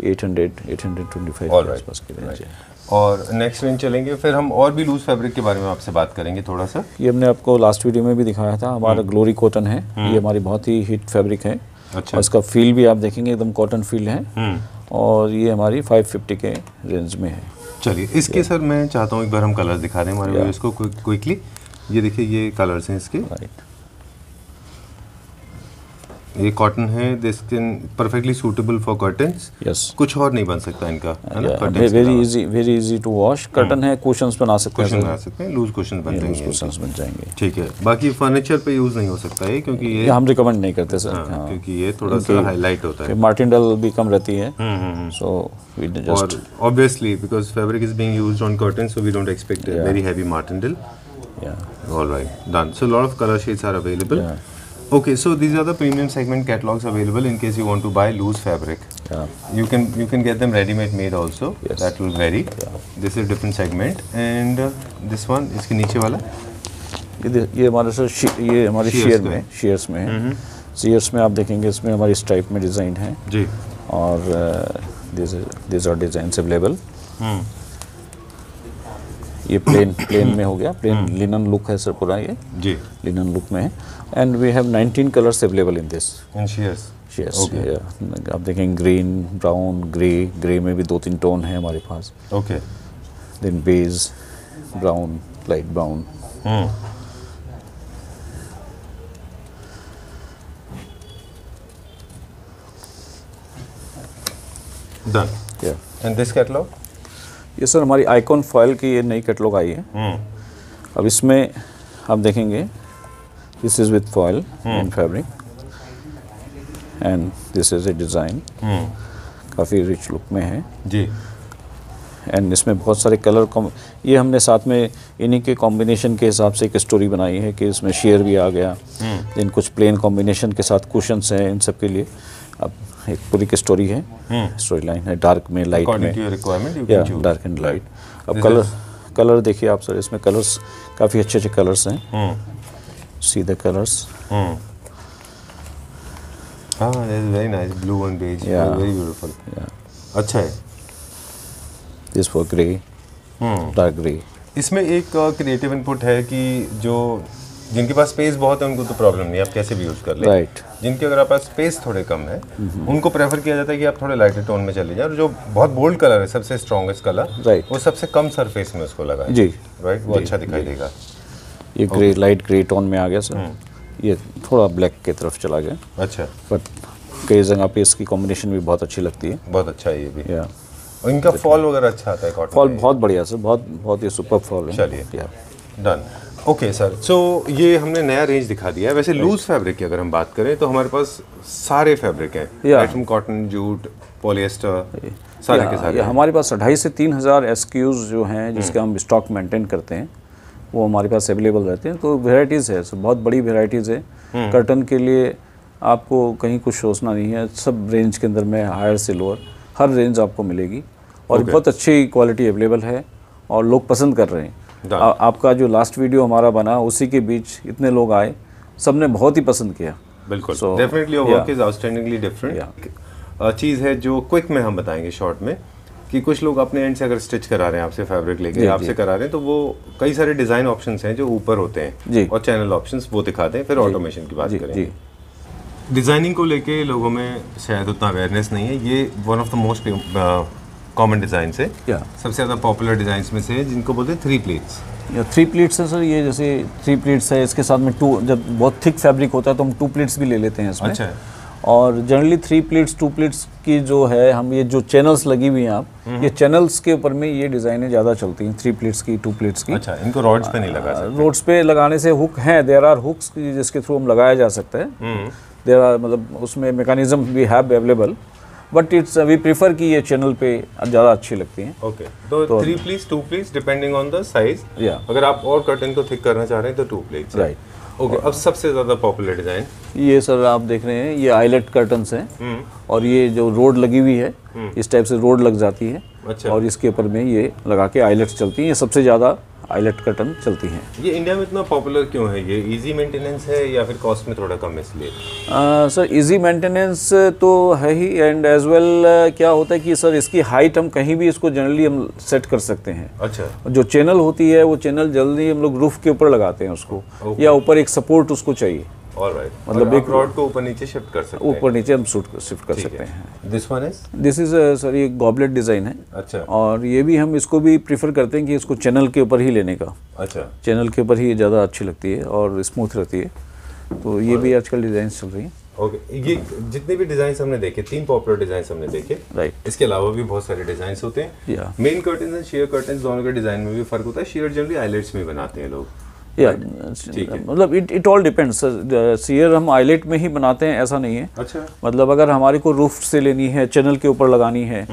825 के आसपास की रेंज है। और नेक्स्ट रेंज चलेंगे, फिर हम और भी लूज फैब्रिक के बारे में आपसे बात करेंगे थोड़ा सा। ये हमने आपको लास्ट वीडियो में भी दिखाया था, हमारा ग्लोरी कॉटन है। ये हमारी बहुत ही हिट फैब्रिक है। अच्छा, और इसका फील भी आप देखेंगे एकदम कॉटन फील है, और ये हमारी 550 के रेंज में है। चलिए, इसके सर मैं चाहता हूँ एक बार हम कलर्स दिखा दें हमारे व्यूअर्स को क्विकली। ये देखिए, ये कलर्स हैं इसके, राइट। ये कॉटन है, this can perfectly suitable for curtains. Yes, कुछ और नहीं बन सकता इनका, है ना? Very easy to wash. Curtain है, कुशन्स बना सकते हैं, लूज कुशन बन जाएंगे, कुशन्स बन जाएंगे। ठीक है, बाकी फर्नीचर पे यूज नहीं हो सकता है, क्योंकि ये हम रिकमेंड नहीं करते सर। हाँ, क्योंकि ये थोड़ा सा हाईलाइट होता है, मार्टिनडल भी कम रहती है। So we just obviously because fabric is being used on curtains, so we don't expect very heavy Martindale. Alright, done. So lot of colour shades are available. Okay, so these are the premium segment catalogs available in case you want to buy loose fabric. You can get them ready-made made also. Yes. That will vary. This is different segment, and this one इसके नीचे वाला ये हमारे sir ये हमारे share में है। Seers में आप देखेंगे इसमें हमारी स्ट्राइप में डिज़ाइन है जी, और दिस आर डिज़ाइंस अवेलेबल। ये प्लेन में हो गया, प्लेन लिनन लुक है सर पूरा, ये जी, लिनन लुक में है। And we have 19 colours available in this. In shares. Yes, आप देखेंगे ग्रीन, ब्राउन, ग्रे में भी 2-3 टोन है हमारे पास। Okay. Then beige, brown, light brown. Done. या एंड दिस कैटलॉग? ये सर हमारी आइकॉन फॉयल की ये नई कैटलॉग आई है। अब इसमें आप देखेंगे this is with foil in fabric and this is a design, काफ़ी रिच लुक में है जी। एंड इसमें बहुत सारे कलर ये हमने साथ में इन्हीं के कॉम्बिनेशन के हिसाब से एक स्टोरी बनाई है कि इसमें शेयर भी आ गया, देन कुछ प्लेन कॉम्बिनेशन के साथ कुशन्स हैं इन सब के लिए। अब एक पूरी की स्टोरी है, स्टोरी लाइन है, डार्क में, लाइट में, या डार्क एंड लाइट। अब कलर देखिए आप सर, इसमें कलर्स काफ़ी अच्छे अच्छे कलर्स हैं। See the colours. हाँ, very nice, blue and beige, very beautiful. अच्छा है। This for grey, dark grey. इसमें एक क्रिएटिव इनपुट है कि जो जिनके पास स्पेस बहुत है उनको तो प्रॉब्लम नहीं, आप कैसे भी यूज़ कर लें। राइट। जिनके अगर आपके पास स्पेस थोड़े कम है उनको प्रेफर किया जाता है कि आप थोड़े लाइटर टोन में चले जाएं, और जो बहुत बोल्ड कलर है, सबसे स्ट्रॉन्गेस्ट कलर, राइट, वो सबसे कम सरफेस में उसको लगाएं। जी, राइट, वो अच्छा दिखाई देगा। ये ग्रे, लाइट ग्रे टोन में आ गया सर। ये थोड़ा ब्लैक की तरफ चला गया। अच्छा। बट कई जगह पे इसकी कॉम्बिनेशन भी बहुत अच्छी लगती है। बहुत अच्छा है ये भी। या और इनका फॉल वगैरह अच्छा आता है कॉटन। फॉल बहुत बढ़िया सर, बहुत ही सुपर फॉल है। चलिए, डन। ओके सर, सो ये हमने नया रेंज दिखा दिया है। वैसे लूज फैब्रिक की अगर हम बात करें तो हमारे पास सारे फैब्रिक हैं, right from cotton, jute, polyester, सारे के सारे। हमारे पास 2500 से 3000 SKUs जो हैं जिसका हम स्टॉक मेंटेन करते हैं, वो हमारे पास अवेलेबल रहते हैं। तो वेराइटीज़ है, बहुत बड़ी वेराइटीज़ है। कर्टन के लिए आपको कहीं कुछ सोचना नहीं है, सब रेंज के अंदर में, हायर से लोअर, हर रेंज आपको मिलेगी और बहुत अच्छी क्वालिटी अवेलेबल है और लोग पसंद कर रहे हैं। आपका जो लास्ट वीडियो हमारा बना उसी के बीच इतने लोग आए, सबने बहुत ही पसंद किया। बिल्कुल, definitely your work is outstandingly different. चीज़ है जो क्विक में हम बताएंगे शॉर्ट में, कि कुछ लोग अपने एंड से अगर स्टिच करा रहे हैं आपसे, फैब्रिक लेके आपसे करा रहे हैं, तो वो कई सारे डिज़ाइन ऑप्शंस हैं जो ऊपर होते हैं और चैनल ऑप्शंस वो दिखाते हैं। फिर ऑटोमेशन की बात करेंगे। डिज़ाइनिंग को लेके लोगों में शायद उतना अवेयरनेस नहीं है। ये one of the most common design है, सबसे ज़्यादा पॉपुलर डिज़ाइन में से है, जिनको बोलते हैं 3 प्लीट्स। 3 प्लीट्स है सर। ये जैसे 3 प्लीट्स है, इसके साथ में 2, जब बहुत थिक फैब्रिक होता है तो हम 2 प्लीट्स भी ले लेते हैं इसमें। अच्छा। और जनरली 3 प्लीट्स 2 प्लीट्स की जो है, हम ये जो चैनल्स लगी हुई हैं आप, ये चैनल्स के ऊपर में ये डिज़ाइनें ज़्यादा चलती हैं, 3 प्लीट्स की, 2 प्लीट्स की। अच्छा, इनको रॉड्स पे नहीं लगा सकते? रोड्स पे लगाने से हुक हैं, देयर आर हुक्स जिसके थ्रू हम लगाया जा सकता है। देयर आर, मतलब उसमें mechanism we have available, but it's we prefer कि ये चैनल पे ज़्यादा अच्छी लगती हैं। ओके, तो 3 pleats 2 pleats depending on the size. अगर आप और कर्टन को थिक करना चाह रहे हैं तो 2 प्लीट्स। राइट। ओके, अब सबसे ज़्यादा पॉपुलर डिज़ाइन ये सर आप देख रहे हैं, ये आइलेट कर्टन्स हैं और ये जो रोड लगी हुई है, इस टाइप से रोड लग जाती है। अच्छा। और इसके ऊपर में ये लगा के आइलेट्स चलती हैं। ये सबसे ज़्यादा आइलेट कर्टन चलती हैं। ये इंडिया में इतना पॉपुलर क्यों है? ये इजी मेंटेनेंस है या फिर कॉस्ट में थोड़ा कम है इसलिए? सर इजी मेंटेनेंस तो है ही, एंड एज वेल क्या होता है कि सर इसकी हाइट हम कहीं भी इसको जनरली हम सेट कर सकते हैं। अच्छा। जो चैनल होती है वो चैनल जल्दी हम लोग रूफ के ऊपर लगाते हैं उसको, या ऊपर एक सपोर्ट उसको चाहिए। ऑलराइट, मतलब एक रॉड को ऊपर नीचे शिफ्ट कर सकते हैं। ऊपर नीचे हम शिफ्ट कर सकते हैं। This one is, this is sir ये गॉबलेट डिज़ाइन है। अच्छा। और ये भी हम इसको भी प्रीफर करते हैं कि इसको चैनल के ऊपर ही लेने का। अच्छा। चैनल के ऊपर ही ज़्यादा अच्छी लगती है और स्मूथ रहती है। तो ये भी आजकल डिज़ाइन चल रही हैं। ओके, ये जितने भी डिजाइन हमने देखे, 3 पॉपुलर डिजाइन हमने देखे, राइट। इसके अलावा भी बहुत सारे डिजाइन होते हैं। Main curtain and share curtain दोनों के डिजाइन में भी फर्क होता है। शेयर जनरली आइलेट्स में बनाते हैं लोग। या मतलब इट ऑल डिपेंड्स। शेयर हम आइलेट में ही बनाते हैं ऐसा नहीं है। अच्छा। मतलब अगर हमारे को रूफ से लेनी है, चैनल के ऊपर लगानी है,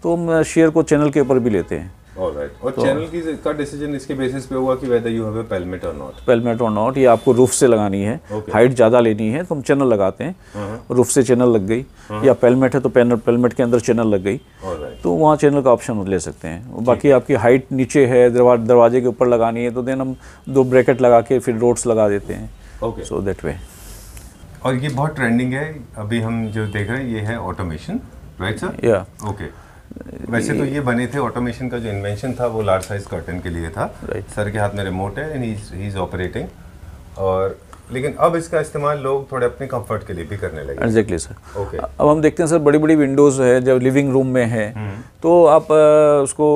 तो हम शेयर को चैनल के ऊपर भी लेते हैं। ऑलराइट। और चैनल की का डिसीजन इसके बेसिस पे होगा कि वेदर यू हैव अ पेलमेट और नॉट। पेलमेट और नॉट, या आपको रूफ से लगानी है, हाइट ज़्यादा लेनी है तो हम चैनल लगाते हैं। रूफ से चैनल लग गई, या पेलमेट है तो पेलमेट के अंदर चैनल लग गई, तो वहाँ चैनल का ऑप्शन ले सकते हैं। बाकी आपकी हाइट नीचे है, दरवाजे के ऊपर लगानी है, तो देन हम 2 ब्रैकेट लगा के फिर रोड्स लगा देते हैं। Okay, so that way. और ये बहुत ट्रेंडिंग है अभी हम जो देख रहे हैं, ये है ऑटोमेशन, राइट सर? या ओके। वैसे तो ये बने थे, ऑटोमेशन का जो इन्वेंशन था वो लार्ज साइज कर्टन के लिए था। सर के हाथ में रिमोट है एंड ही इज ऑपरेटिंग, और लेकिन अब इसका इस्तेमाल लोग थोड़े अपने कंफर्ट के लिए भी करने लगे। Exactly sir. ओके। अब हम देखते हैं सर, बड़ी बड़ी विंडोज़ है जब लिविंग रूम में है, तो आप उसको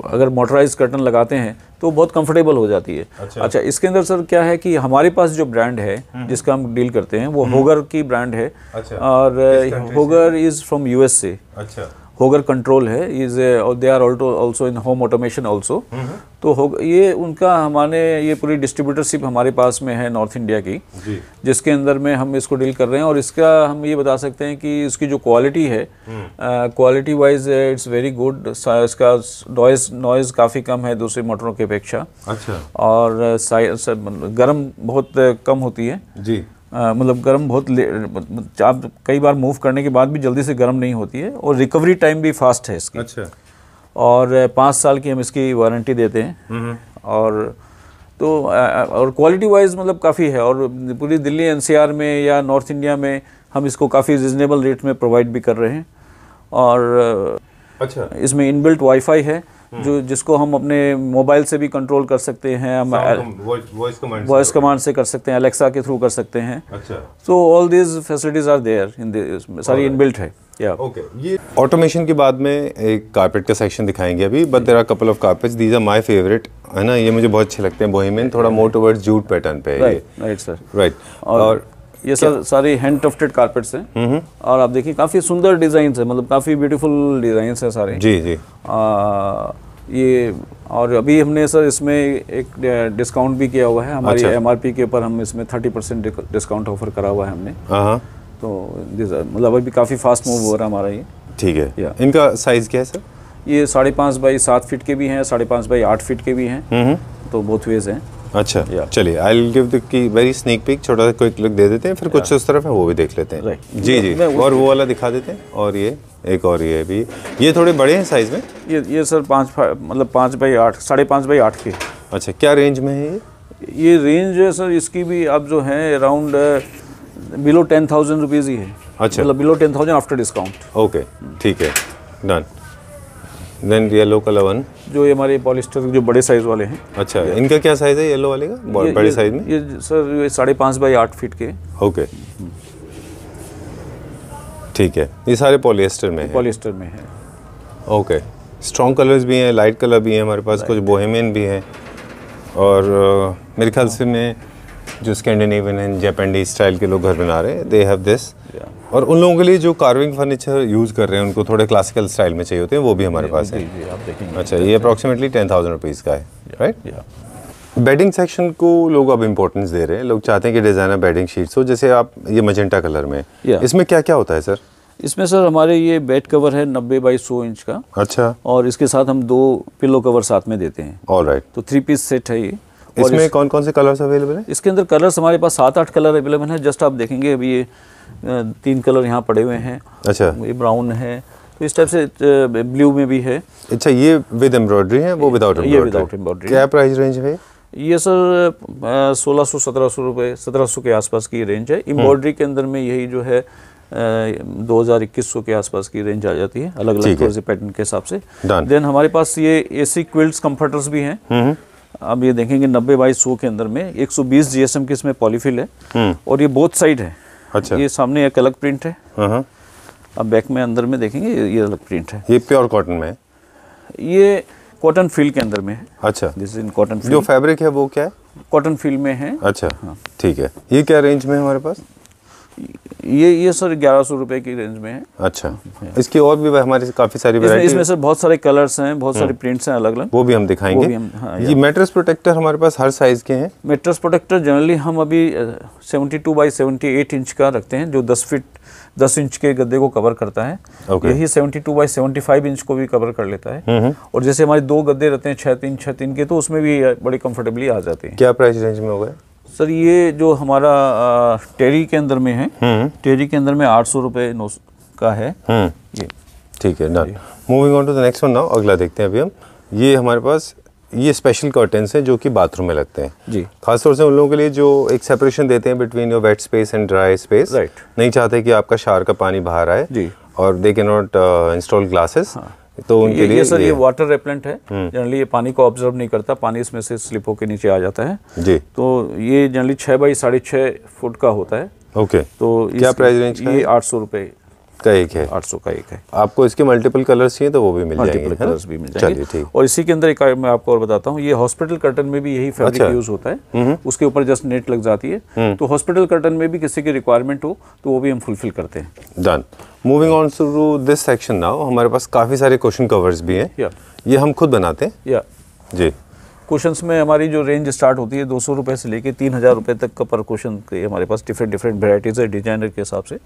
अगर मोटराइज कर्टन लगाते हैं तो बहुत कंफर्टेबल हो जाती है। अच्छा, इसके अंदर सर क्या है कि हमारे पास जो ब्रांड है जिसका हम डील करते हैं वो होगर की ब्रांड है। अच्छा। और होगर इज़ फ्रॉम यूएस से। अच्छा। होगर कंट्रोल है, is they are also in home automation also. तो ये उनका हमारे ये पूरी डिस्ट्रीब्यूटरशिप हमारे पास में है नॉर्थ इंडिया की, जिसके अंदर में हम इसको डील कर रहे हैं। और इसका हम ये बता सकते हैं कि इसकी जो क्वालिटी है, quality wise it's very good. इसका नॉइज़ काफ़ी कम है दूसरी मोटरों की अपेक्षा। अच्छा। और गर्म बहुत कम होती है जी। मतलब गर्म बहुत आप कई बार मूव करने के बाद भी जल्दी से गर्म नहीं होती है, और रिकवरी टाइम भी फास्ट है इसकी। अच्छा। और 5 साल की हम इसकी वारंटी देते हैं। और तो और क्वालिटी वाइज मतलब काफ़ी है, और पूरी दिल्ली एनसीआर में या नॉर्थ इंडिया में हम इसको काफ़ी रिजनेबल रेट में प्रोवाइड भी कर रहे हैं। और अच्छा, इसमें इनबिल्ट वाईफाई है जो जिसको हम अपने मोबाइल से भी कंट्रोल कर सकते हैं, हम वॉइस कमांड से कर सकते हैं, अलेक्सा के थ्रू कर सकते हैं। अच्छा। So all these facilities are there in this, सारी इनबिल्ट है। या ओके। ये ऑटोमेशन के बाद में एक कारपेट का सेक्शन दिखाएंगे अभी, but there are couple of carpets, these are my favourite, है ना? ये मुझे बहुत अच्छे लगते हैं, बोहेमियन, थोड़ा मोर टुवर्ड्स जूट पैटर्न पे है। Right sir, right. और ये सर सारी हैंड टफ्टेड कारपेट्स हैं। और आप देखिए काफ़ी सुंदर डिज़ाइन है, मतलब काफ़ी ब्यूटीफुल डिज़ाइन है सारे। जी जी। ये और अभी हमने सर इसमें एक डिस्काउंट भी किया हुआ है हमारी एमआरपी के ऊपर, हम इसमें 30% डिस्काउंट ऑफर करा हुआ है हमने। तो मतलब अभी काफ़ी फास्ट मूव हो रहा है हमारा ये। ठीक है। इनका साइज़ क्या है सर? ये 5.5 बाई 7 फीट के भी हैं, 5.5 बाई 8 फीट के भी हैं। तो बोथ वेज हैं। अच्छा, चलिए I will give the key very sneak peek, छोटा सा क्विक लुक दे देते हैं, फिर कुछ उस तरफ है वो भी देख लेते हैं। जी जी। और वो वाला दिखा देते हैं, और ये एक और ये भी, ये थोड़े बड़े हैं साइज में। ये सर 5 बाई 8, 5.5 बाई 8 के। अच्छा, क्या रेंज में है ये रेंज है सर इसकी भी अब जो है अराउंड बिलो 10,000 रुपीज़ ही है। अच्छा, मतलब बिलो 10,000 आफ्टर डिस्काउंट। ओके, ठीक है, done. Then yellow colour one, जो ये हमारे पॉलिस्टर जो बड़े साइज वाले हैं। अच्छा, इनका क्या साइज है येलो वाले का? बड़े साइज में ये सर ये 5.5 बाई 8 फीट के। ओके, ठीक है। ये सारे पॉलिएस्टर में है? पॉलिएस्टर में है। ओके। स्ट्रॉन्ग कलर्स भी हैं, लाइट कलर भी हैं हमारे पास, कुछ बोहेमियन भी हैं, और मेरे ख्याल से में जो स्कैंडिनेवियन एंड जापानी स्टाइल के लोग घर बना रहे हैं, दे हैव दिस। और उन लोगों के लिए जो कार्विंग फर्नीचर यूज़ कर रहे हैं, उनको थोड़े क्लासिकल स्टाइल में चाहिए होते हैं, वो भी हमारे पास है। आप देखेंगे। अच्छा, ये अप्रॉक्सीमेटली 10,000 रुपीज़ का है, राइट? बेडिंग सेक्शन को लोग अब इम्पोर्टेंस दे रहे हैं, लोग चाहते हैं कि डिज़ाइनर बेडिंग शीट्स हो, जैसे आप ये मजेंटा कलर में, इसमें क्या क्या होता है सर? इसमें सर हमारे ये बेड कवर है 90 बाई 100 इंच का। अच्छा। और इसके साथ हम 2 पिलो कवर साथ में देते हैं। ऑलराइट। तो 3 पीस सेट है ये। इसमें कौन कौन से कलर्स अवेलेबल हैं? इसके अंदर कलर्स हमारे पास 7-8 कलर अवेलेबल हैं। जस्ट आप देखेंगे अभी ये 3 कलर यहाँ पड़े हुए हैं। अच्छा। ये ब्राउन है, तो इस टाइप से ब्लू में भी है। अच्छा, ये विद एम्ब्रॉयडरी है, वो विदाउट एम्ब्रॉयडरी? ये विदाउट एम्ब्रॉयडरी। क्या प्राइस रेंज है ये सर? 1600-1700 रुपये, 1700 के आसपास की रेंज है। एम्ब्रॉयडरी के अंदर में यही जो है 2000-2100 के आसपास की रेंज आ जाती है, अलग अलग थोड़े से पैटर्न के हिसाब से। देन हमारे पास ये एसी क्विल्ट्स कंफर्टर्स भी हैं। अब ये देखेंगे 90 बाई 100 के अंदर में 120 GSM की इसमें पॉलीफिल है, और ये बोथ साइड है। अच्छा। ये सामने एक अलग प्रिंट है, अब बैक में अंदर में देखेंगे ये अलग प्रिंट है। ये प्योर कॉटन में है? ये कॉटन फील के अंदर में है। अच्छा, दिस इन कॉटन फील। जो फैब्रिक है वो क्या है? कॉटन फील में है। अच्छा, ठीक है। ये क्या रेंज में है हमारे पास? ये सर 1100 रुपए की रेंज में है। अच्छा, इसकी और भी हमारी काफ़ी सारी वैरायटी इसमें सर बहुत सारे कलर्स हैं, बहुत सारे प्रिंट्स हैं अलग अलग, वो भी हम दिखाएंगे। ये मैट्रेस प्रोटेक्टर हमारे पास हर साइज़ के हैं। मैट्रेस प्रोटेक्टर जनरली हम अभी 72 बाई 78 इंच का रखते हैं, जो 10 इंच के गद्दे को कवर करता है। यही 72 बाई 75 इंच को भी कवर कर लेता है। और जैसे हमारे 2 गद्दे रहते हैं 6-3 के, तो उसमें भी बड़े कंफर्टेबली आ जाते हैं। क्या प्राइस रेंज में होगा सर? ये जो हमारा टेरी के अंदर में है, टेरी के अंदर में 800 रुपये का है ये। ठीक है, done. Moving on to the next one now, अगला देखते हैं अभी हम। ये हमारे पास ये स्पेशल कर्टन्स हैं जो कि बाथरूम में लगते हैं जी। खासतौर से उन लोगों के लिए जो एक सेपरेशन देते हैं between your weight space and dry space. Right. नहीं चाहते कि आपका शावर का पानी बाहर आए जी। और they can not install glasses, तो उनके लिए ये सर ये वाटर रेपेलेंट है। जनरली ये पानी को ऑब्जर्व नहीं करता, पानी इसमें से स्लिप होकर नीचे आ जाता है जी। तो ये जनरली 6 बाई 6.5 फुट का होता है। ओके। तो क्या प्राइस रेंज का? ये 800 रुपये का एक है। 800 का एक है। आपको इसके मल्टीपल कलर्स चाहिए तो वो भी मिल जाएंगे, मल्टीपल कलर्स भी मिल चलिए जाएंगे। ठीक। और इसी के अंदर एक मैं आपको और बताता हूँ, ये हॉस्पिटल कर्टन में भी यही फैब्रिक यूज होता है। उसके ऊपर जस्ट नेट लग जाती है। तो हॉस्पिटल कर्टन में भी किसी की रिक्वायरमेंट हो तो वो भी हम फुलफिल करते हैं। Done. Moving on to this section now, हमारे पास काफ़ी सारे कुशन कवर्स भी हैं। ये हम खुद बनाते हैं या जी। कुशन्स में हमारी जो रेंज स्टार्ट होती है 200 रुपये से लेके 3000 रुपये तक का पर कुशन के हमारे पास डिफरेंट वेराइटीज है डिजाइनर के हिसाब से,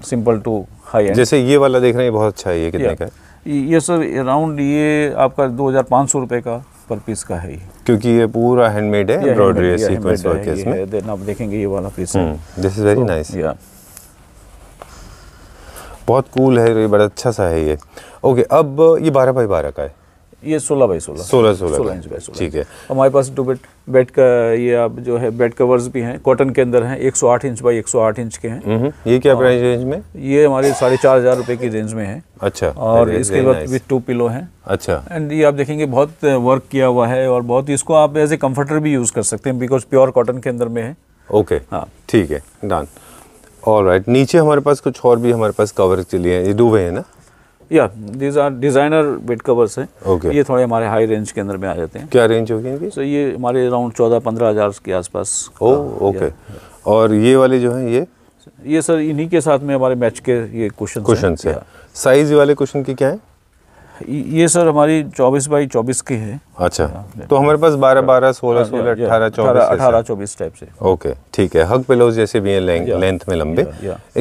सिंपल टू हाई एंड। जैसे ये वाला देख रहे हैं, बहुत अच्छा है। ये कितने का है? ये सर अराउंड ये आपका 2500 रुपये का पर पीस का है ये, क्योंकि ये पूरा हैंडमेड है, एम्ब्रॉयडरी है, सीक्वेंस वर्क है इसमें। देन आप देखेंगे ये वाला पीस है। This is very nice. या बहुत कूल है, ये बड़ा अच्छा सा है ये। ओके, अब ये 12 बाई 12 का है। ये 16 बाई 16 16 इंच बाई 16। ठीक है। हमारे पास बेड का ये आप जो है बेड कवर्स भी हैं, कॉटन के अंदर हैं, 108 इंच बाई 108 इंच के हैं। ये क्या प्राइस रेंज में? ये हमारे 4500 रुपये की रेंज में है। अच्छा। और इसके बाद विथ 2 पिलो हैं। अच्छा। एंड ये आप देखेंगे बहुत वर्क किया हुआ है और बहुत इसको आप एज ए कम्फर्टर भी यूज़ कर सकते हैं बिकॉज प्योर कॉटन के अंदर में है। ओके, हाँ ठीक है, डन। ऑलराइट, नीचे हमारे पास कुछ और भी हमारे पास कवर चलिए हैं। ये डूबे हैं ना? या these are designer bed covers हैं। ओके। ये थोड़े हमारे हाई रेंज के अंदर में आ जाते हैं। क्या रेंज होगी इनकी? तो ये हमारे अराउंड 14-15 हज़ार के आसपास। ओके। और ये वाले जो हैं ये सर इन्हीं के साथ में हमारे मैच के ये कुशन है। साइज वाले कुशन की क्या है? ये सर हमारी 24 बाई 24 की है। अच्छा, तो हमारे पास 12-12, 16-16, 18-24 टाइप से। ओके, ठीक है। हग पिलोज जैसे भी हैं लेंथ में लंबे,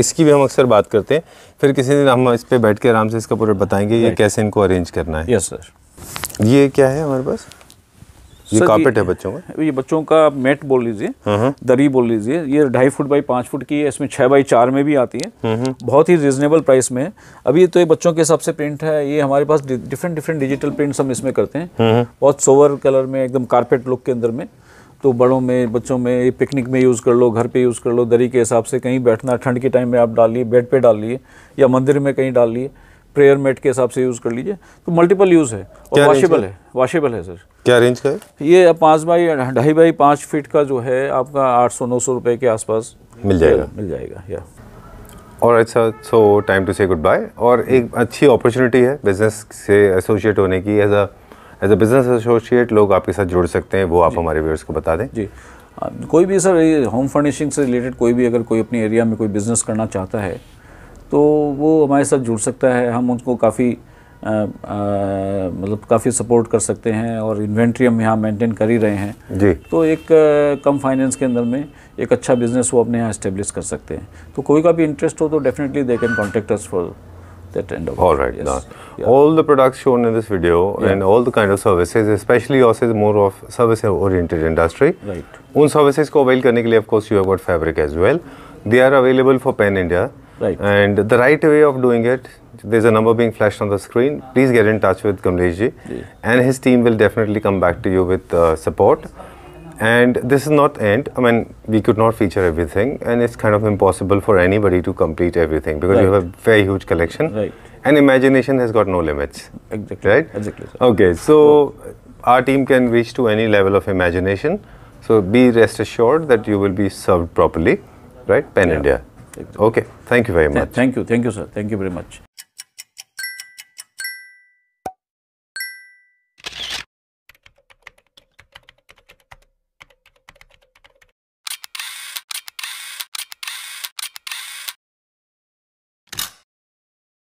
इसकी भी हम अक्सर बात करते हैं। फिर किसी दिन हम इस पे बैठ के आराम से इसका पूरा बताएंगे ये कैसे इनको अरेंज करना है। Yes sir. ये क्या है हमारे पास? ये कार्पेट है बच्चों का? ये बच्चों का मैट बोल लीजिए, दरी बोल लीजिए। ये 2.5 फुट बाई 5 फुट की है। इसमें 6 बाई 4 में भी आती है। बहुत ही रिजनेबल प्राइस में है। अभी तो ये बच्चों के हिसाब से प्रिंट है। ये हमारे पास डिफरेंट डिजिटल प्रिंट्स हम इसमें करते हैं। बहुत सोवर कलर में, एकदम कारपेट लुक के अंदर में। तो बड़ों में, बच्चों में, पिकनिक में यूज़ कर लो, घर पे यूज़ कर लो, दरी के हिसाब से कहीं बैठना, ठंड के टाइम में आप डाल लिए, बेड पे डाल लिए या मंदिर में कहीं डाल लिए, प्रेयर मैट के हिसाब से यूज़ कर लीजिए। तो मल्टीपल यूज़ है और वॉशेबल है सर। क्या रेंज का है ये? 5 बाई 2.5 बाई 5 फीट का जो है आपका 800-900 रुपये के आसपास मिल जाएगा। या alright sir, so time to say goodbye. और एक अच्छी अपॉर्चुनिटी है बिजनेस से एसोसिएट होने की। एज अ बिजनेस एसोसिएट लोग आपके साथ जुड़ सकते हैं, वो आप हमारे व्यूअर्स को बता दें। जी, कोई भी सर होम फर्निशिंग से रिलेटेड कोई भी अगर कोई अपनी एरिया में कोई बिज़नेस करना चाहता है तो वो हमारे साथ जुड़ सकता है। हम उनको काफ़ी मतलब काफ़ी सपोर्ट कर सकते हैं और इन्वेंट्री हम यहाँ मेंटेन कर ही रहे हैं जी। तो एक कम फाइनेंस के अंदर में एक अच्छा बिजनेस वो अपने यहाँ एस्टेब्लिश कर सकते हैं। तो कोई का भी इंटरेस्ट हो तो definitely they can contact us for that end of it. All right. Yes. Now, all the products shown in this video and all the kind of services, especially yours is more of service-oriented industry. Right. उन services को avail करने के लिए, of course, you have got Fabric as well. They are available for Pan India. Right. And the right way of doing it, there's a number being flashed on the screen. Please get in touch with Kamlesh ji, and his team will definitely come back to you with support. And this is not end. I mean, we could not feature everything, and it's kind of impossible for anybody to complete everything because you have a very huge collection. Right. And imagination has got no limits. Exactly. Right? Exactly. Sir. Okay, so our team can reach to any level of imagination. So be rest assured that you will be served properly. Right? Pan India. Exactly. Okay. Thank you very much. Thank you, sir. Thank you very much.